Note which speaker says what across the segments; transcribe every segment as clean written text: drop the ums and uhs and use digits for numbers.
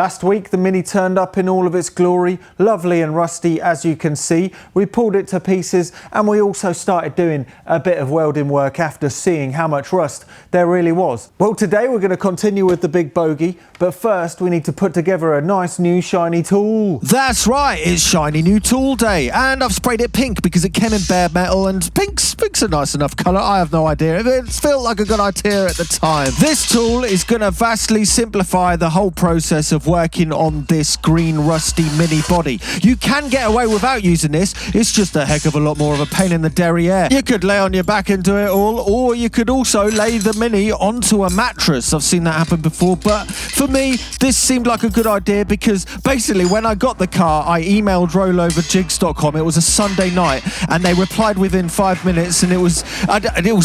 Speaker 1: Last week, the Mini turned up in all of its glory, lovely and rusty as you can see. We pulled it to pieces and we also started doing a bit of welding work after seeing how much rust there really was. Well, today we're going to continue with the big bogey, but first we need to put together a nice new shiny tool.
Speaker 2: That's right, it's shiny new tool day, and I've sprayed it pink because it came in bare metal, and pink's a nice enough colour. I have no idea. It felt like a good idea at the time. This tool is going to vastly simplify the whole process of working on this green rusty Mini body. You can get away without using this. It's just a heck of a lot more of a pain in the derriere. You could lay on your back and do it all, or you could also lay the Mini onto a mattress. I've seen that happen before, but for me, this seemed like a good idea because basically when I got the car, I emailed rolloverjigs.com. It was a Sunday night, and they replied within 5 minutes, and it was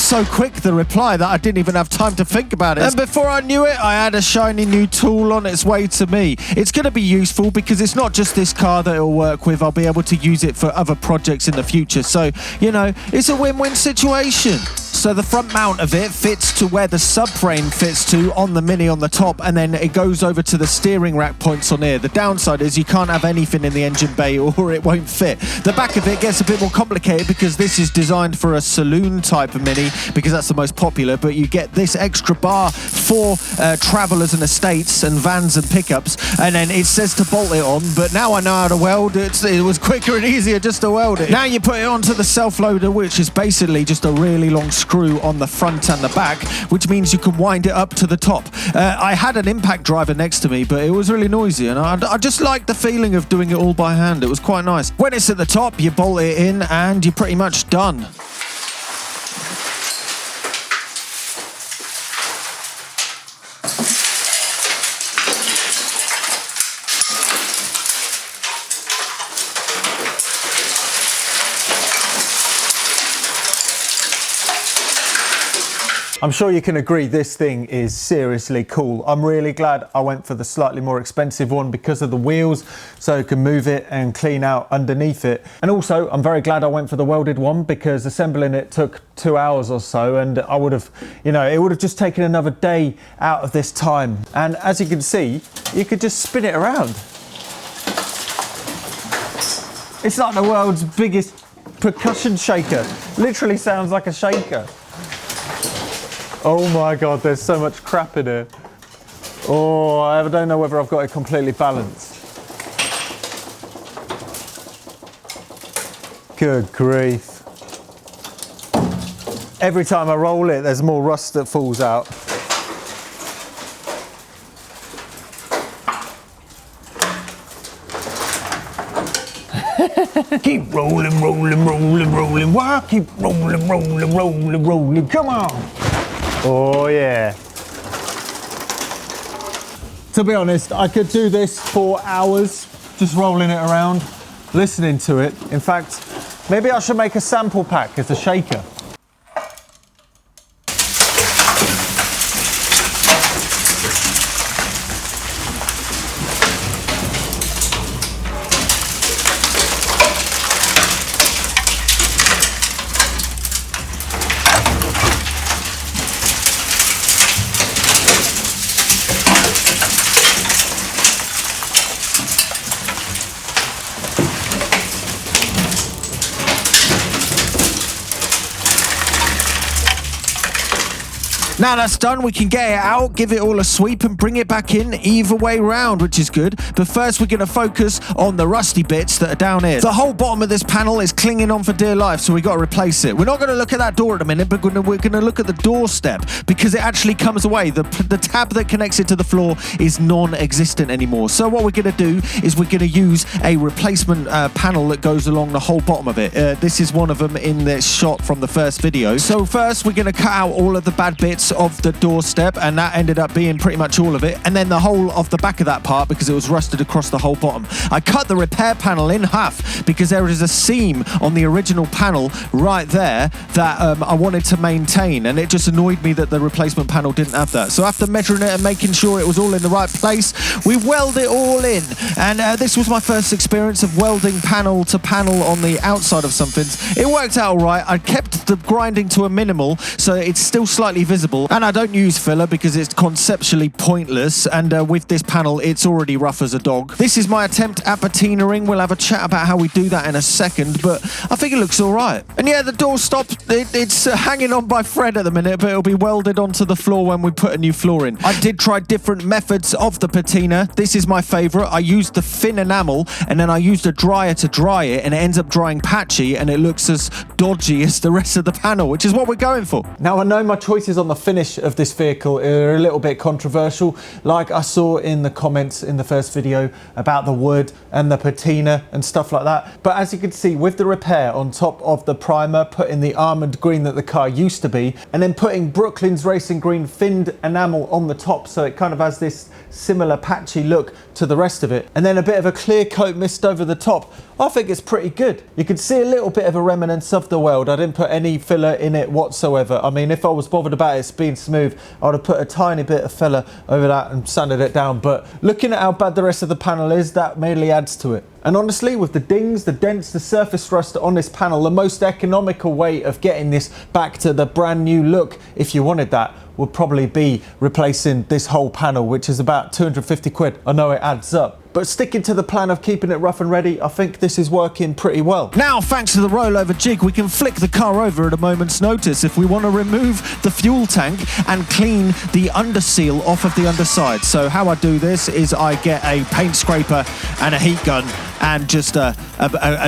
Speaker 2: so quick, the reply, that I didn't even have time to think about it. And before I knew it, I had a shiny new tool on its way to me. It's going to be useful because it's not just this car that it'll work with. I'll be able to use it for other projects in the future. So, you know, it's a win-win situation. So the front mount of it fits to where the subframe fits to on the Mini on the top, and then it goes over to the steering rack points on here. The downside is you can't have anything in the engine bay or it won't fit. The back of it gets a bit more complicated because this is designed for a saloon type of Mini because that's the most popular, but you get this extra bar for travellers and estates and vans and pickups, and then it says to bolt it on, but now I know how to weld it. It was quicker and easier just to weld it. Now you put it onto the self-loader, which is basically just a really long screw on the front and the back, which means you can wind it up to the top. I had an impact driver next to me, but it was really noisy, and I just liked the feeling of doing it all by hand. It was quite nice. When it's at the top, you bolt it in and you're pretty much done.
Speaker 1: I'm sure you can agree this thing is seriously cool. I'm really glad I went for the slightly more expensive one because of the wheels, so you can move it and clean out underneath it. And also, I'm very glad I went for the welded one because assembling it took 2 hours or so, and I would have, you know, it would have just taken another day out of this time. And as you can see, you could just spin it around. It's like the world's biggest percussion shaker. Literally sounds like a shaker. Oh my God, there's so much crap in here. Oh, I don't know whether I've got it completely balanced. Good grief. Every time I roll it, there's more rust that falls out. Keep rolling, rolling, rolling, rolling. Why keep rolling, rolling, rolling, rolling? Come on. Oh yeah. To be honest, I could do this for hours, just rolling it around, listening to it. In fact, maybe I should make a sample pack as a shaker.
Speaker 2: Now that's done, we can get it out, give it all a sweep and bring it back in either way round, which is good. But first we're going to focus on the rusty bits that are down here. The whole bottom of this panel is clinging on for dear life, so we've got to replace it. We're not going to look at that door at a minute, but we're going to look at the doorstep because it actually comes away. The tab that connects it to the floor is non-existent anymore. So what we're going to do is we're going to use a replacement panel that goes along the whole bottom of it. This is one of them in this shot from the first video. So first we're going to cut out all of the bad bits of the doorstep, and that ended up being pretty much all of it, and then the whole of the back of that part because it was rusted across the whole bottom. I cut the repair panel in half because there is a seam on the original panel right there that I wanted to maintain, and it just annoyed me that the replacement panel didn't have that. So after measuring it and making sure it was all in the right place, we weld it all in, and this was my first experience of welding panel to panel on the outside of something. It worked out all right. I kept the grinding to a minimal so it's still slightly visible, metal, and I don't use filler because it's conceptually pointless, and with this panel it's already rough as a dog. This is my attempt at patinaing. We'll have a chat about how we do that in a second, but I think it looks alright. And yeah, the doorstop, it's hanging on by thread at the minute, but it'll be welded onto the floor when we put a new floor in. I did try different methods of the patina. This is my favourite. I used the thin enamel, and then I used a dryer to dry it, and it ends up drying patchy, and it looks as dodgy as the rest of the panel, which is what we're going for.
Speaker 1: Now, I know my choices on the finish of this vehicle are a little bit controversial, like I saw in the comments in the first video about the wood and the patina and stuff like that. But as you can see, with the repair on top of the primer, putting the almond green that the car used to be, and then putting Brooklyn's Racing Green thinned enamel on the top, so it kind of has this similar patchy look to the rest of it, and then a bit of a clear coat mist over the top, I think it's pretty good. You can see a little bit of a remnants of the weld. I didn't put any filler in it whatsoever. I mean, if I was bothered about it being smooth, I would have put a tiny bit of filler over that and sanded it down, but looking at how bad the rest of the panel is, that mainly adds to it. And honestly, with the dings, the dents, the surface rust on this panel, the most economical way of getting this back to the brand new look, if you wanted that, would probably be replacing this whole panel, which is about 250 quid. I know it adds up. But sticking to the plan of keeping it rough and ready, I think this is working pretty well.
Speaker 2: Now, thanks to the rollover jig, we can flick the car over at a moment's notice if we want to remove the fuel tank and clean the underseal off of the underside. So how I do this is I get a paint scraper and a heat gun and just a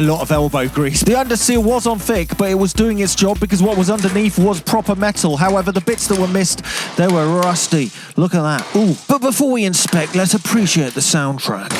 Speaker 2: lot of elbow grease. The underseal was on thick, but it was doing its job because what was underneath was proper metal. However, the bits that were missed, they were rusty. Look at that. Ooh. But before we inspect, let's appreciate the soundtrack.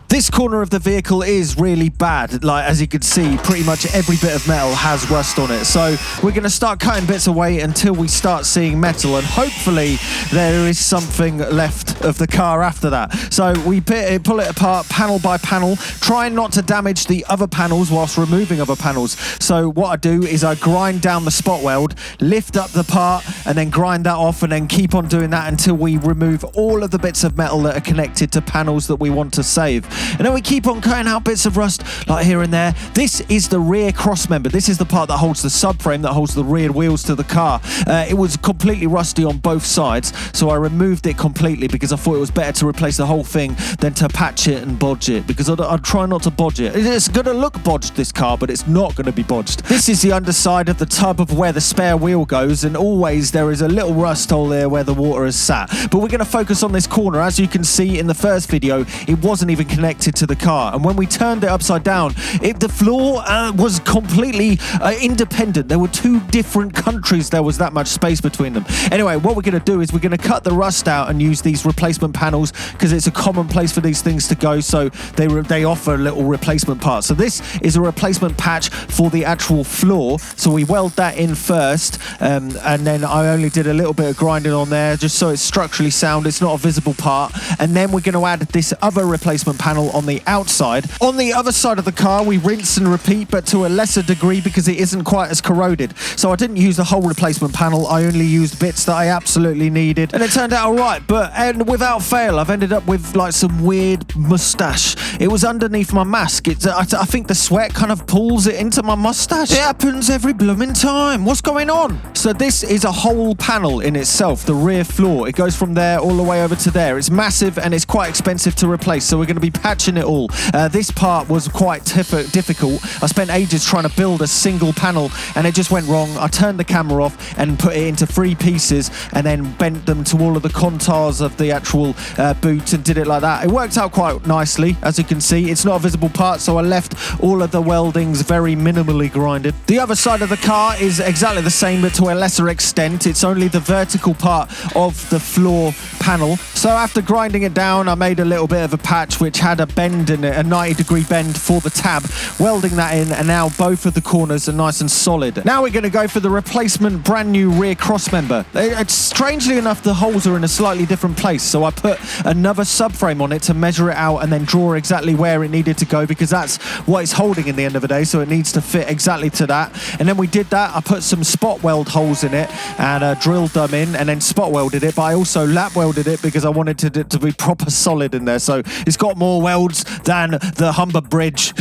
Speaker 2: This corner of the vehicle is really bad. Like, as you can see, pretty much every bit of metal has rust on it. So we're going to start cutting bits away until we start seeing metal, and hopefully there is something left of the car after that. So we pull it apart panel by panel, trying not to damage the other panels whilst removing other panels. So what I do is I grind down the spot weld, lift up the part, and then grind that off, and then keep on doing that until we remove all of the bits of metal that are connected to panels that we want to save. And then we keep on cutting out bits of rust like here and there. This is the rear cross member. This is the part that holds the subframe, that holds the rear wheels to the car. It was completely rusty on both sides, so I removed it completely because I thought it was better to replace the whole thing than to patch it and bodge it, because I'd try not to bodge it. It's going to look bodged, this car, but it's not going to be bodged. This is the underside of the tub of where the spare wheel goes, and always there is a little rust hole there where the water has sat. But we're going to focus on this corner. As you can see in the first video, it wasn't even connected to the car, and when we turned it upside down, the floor was completely independent. There were two different countries. There was that much space between them. Anyway, what we're going to do is we're going to cut the rust out and use these replacement panels because it's a common place for these things to go, so they offer little replacement parts. So this is a replacement patch for the actual floor, so we weld that in first, and then I only did a little bit of grinding on there just so it's structurally sound. It's not a visible part. And then we're going to add this other replacement panel on the outside. On the other side of the car, we rinse and repeat, but to a lesser degree because it isn't quite as corroded. So I didn't use the whole replacement panel. I only used bits that I absolutely needed, and it turned out all right. And without fail, I've ended up with like some weird mustache. It was underneath my mask. I think the sweat kind of pulls it into my mustache. It happens every blooming time. What's going on? So this is a whole panel in itself, the rear floor. It goes from there all the way over to there. It's massive and it's quite expensive to replace, so we're going to be patching it all. This part was quite difficult. I spent ages trying to build a single panel and it just went wrong. I turned the camera off and put it into 3 pieces and then bent them to all of the contours of the actual boot and did it like that. It worked out quite nicely. As you can see, it's not a visible part, so I left all of the weldings very minimally grinded. The other side of the car is exactly the same, but to a lesser extent. It's only the vertical part of the floor panel. So after grinding it down, I made a little bit of a patch which had a bend in it, a 90-degree bend for the tab, welding that in, and now both of the corners are nice and solid. Now we're going to go for the replacement brand new rear cross member. Strangely enough, the holes are in a slightly different place, so I put another subframe on it to measure it out and then draw exactly where it needed to go, because that's what it's holding in the end of the day, so it needs to fit exactly to that. And then we did that. I put some spot weld holes in it and drilled them in and then spot welded it, but I also lap welded it because I wanted it to be proper solid in there, so it's got more weld worlds than the Humber Bridge.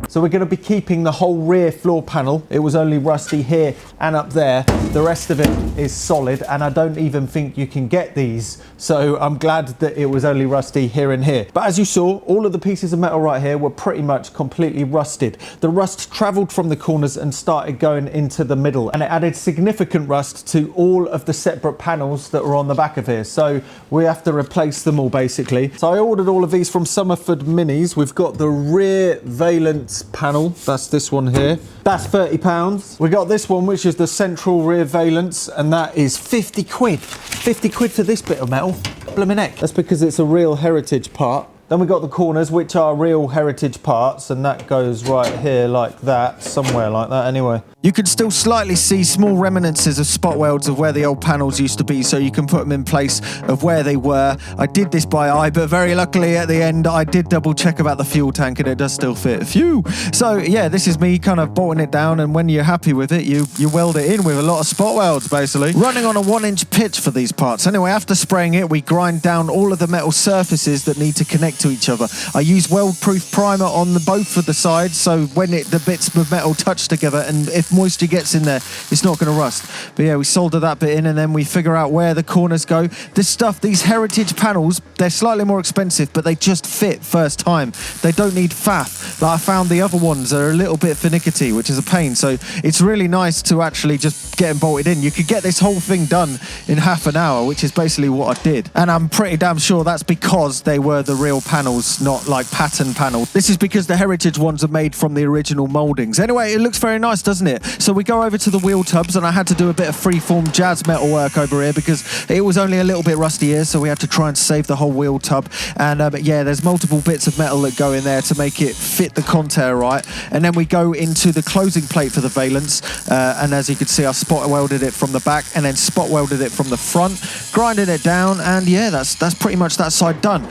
Speaker 1: So we're going to be keeping the whole rear floor panel. It was only rusty here and up there. The rest of it is solid, and I don't even think you can get these. So I'm glad that it was only rusty here and here. But as you saw, all of the pieces of metal right here were pretty much completely rusted. The rust traveled from the corners and started going into the middle, and it added significant rust to all of the separate panels that were on the back of here. So we have to replace them all basically. So I ordered all of these from Summerford Minis. We've got the rear valence panel, that's this one here, that's £30. We got this one, which is the central rear valence, and that is 50 quid. 50 quid for this bit of metal. Blimmin' heck. That's because it's a real heritage part. Then we got the corners, which are real heritage parts, and that goes right here like that, somewhere like that anyway.
Speaker 2: You can still slightly see small reminiscences of spot welds of where the old panels used to be, so you can put them in place of where they were. I did this by eye, but very luckily at the end I did double check about the fuel tank, and it does still fit. Phew! So yeah, this is me kind of bolting it down, and when you're happy with it, you weld it in with a lot of spot welds basically. Running on a 1-inch pitch for these parts. Anyway, after spraying it, we grind down all of the metal surfaces that need to connect to each other. I use weld-proof primer on both of the sides, so when the bits of metal touch together, and if moisture gets in there, it's not going to rust. But yeah, we solder that bit in, and then we figure out where the corners go. This stuff, these heritage panels, they're slightly more expensive, but they just fit first time. They don't need faff. But I found the other ones are a little bit finicky, which is a pain. So it's really nice to actually just get them bolted in. You could get this whole thing done in half an hour, which is basically what I did. And I'm pretty damn sure that's because they were the real panels, not like pattern panels. This is because the heritage ones are made from the original mouldings. Anyway, it looks very nice, doesn't it? So we go over to the wheel tubs, and I had to do a bit of freeform jazz metal work over here because it was only a little bit rusty here, so we had to try and save the whole wheel tub. And yeah, there's multiple bits of metal that go in there to make it fit the contour right. And then we go into the closing plate for the valence, and as you can see, I spot welded it from the back and then spot welded it from the front, grinding it down, and yeah, that's pretty much that side done.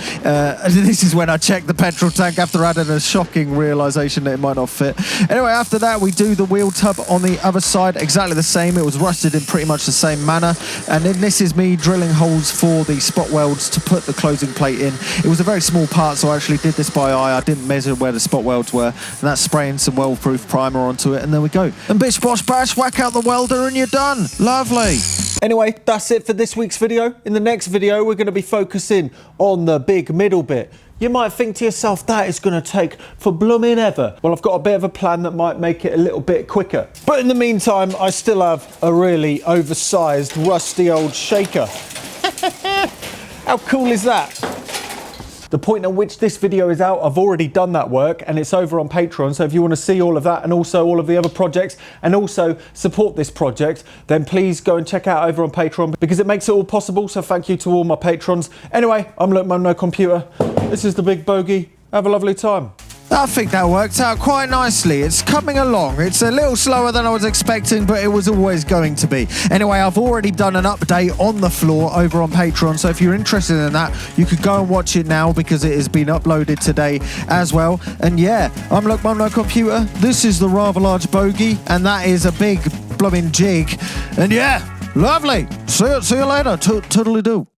Speaker 2: This is when I checked the petrol tank after adding a shocking realisation that it might not fit. Anyway, after that we do the wheel tub on the other side, exactly the same. It was rusted in pretty much the same manner, and then this is me drilling holes for the spot welds to put the closing plate in. It was a very small part, so I actually did this by eye. I didn't measure where the spot welds were, and that's spraying some weld-proof primer onto it, and there we go. And bish bosh bash, whack out the welder and you're done. Lovely.
Speaker 1: Anyway, that's it for this week's video. In the next video, we're going to be focusing on the big middle bit. You might think to yourself, that is going to take for blooming ever. Well, I've got a bit of a plan that might make it a little bit quicker. But in the meantime, I still have a really oversized, rusty old shaker. How cool is that? The point at which this video is out, I've already done that work, and it's over on Patreon. So if you want to see all of that and also all of the other projects and also support this project, then please go and check out over on Patreon because it makes it all possible. So thank you to all my patrons. Anyway, I'm Luke Mum No Computer. This is the Big Bogey. Have a lovely time.
Speaker 2: I think that worked out quite nicely. It's coming along. It's a little slower than I was expecting, but it was always going to be. Anyway, I've already done an update on the floor over on Patreon, so if you're interested in that, you could go and watch it now because it has been uploaded today as well. And yeah, I'm Luke Mum No Computer. This is the rather large bogey, and that is a big blooming jig. And yeah, lovely. See you later. Toodly-doo.